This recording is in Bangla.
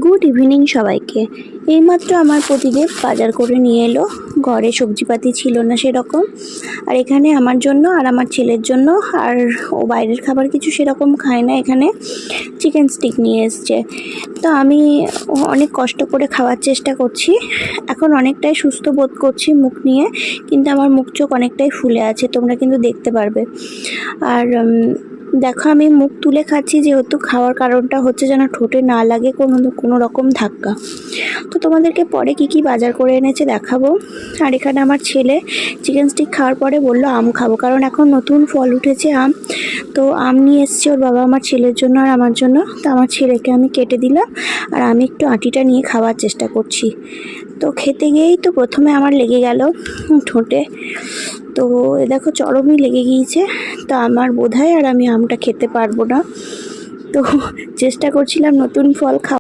গুড ইভিনিং সবাইকে। এইমাত্র আমার প্রতিদেব বাজার করে নিয়ে এলো। ঘরে সবজিপাতি ছিল না সেরকম, আর এখানে আমার জন্য আর আমার ছেলের জন্য, আর ও বাইরের খাবার কিছু সেরকম খায় না, এখানে চিকেন স্টিক নিয়ে এসছে। তো আমি অনেক কষ্ট করে খাওয়ার চেষ্টা করছি। এখন অনেকটাই সুস্থ বোধ করছি মুখ নিয়ে, কিন্তু আমার মুখ চোখ অনেকটাই ফুলে আছে, তোমরা কিন্তু দেখতে পারবে। আর দেখো আমি মুখ তুলে খাচ্ছি, যেহেতু খাওয়ার কারণটা হচ্ছে যেন ঠোঁটে না লাগে কোনো রকম ধাক্কা। তো তোমাদেরকে পরে কি বাজার করে এনেছে দেখাবো। আর এখানে আমার ছেলে চিকেন স্টিক খাওয়ার পরে বলল আম খাবো, কারণ এখন নতুন ফল উঠেছে আম। তো আম নিয়ে এসছে ওর বাবা আমার ছেলের জন্য আর আমার জন্য। তো আমার ছেলেকে আমি কেটে দিলাম, আর আমি একটু আঁটিটা নিয়ে খাওয়ার চেষ্টা করছি। তো খেতে গিয়েই তো প্রথমে আমার লেগে গেল ঠোঁটে, তো দেখো চরমই লেগে গিয়েছে। তো আমার বোধহয় আর আমি আমটা খেতে পারবো না। তো চেষ্টা করছিলাম নতুন ফল খাওয়া।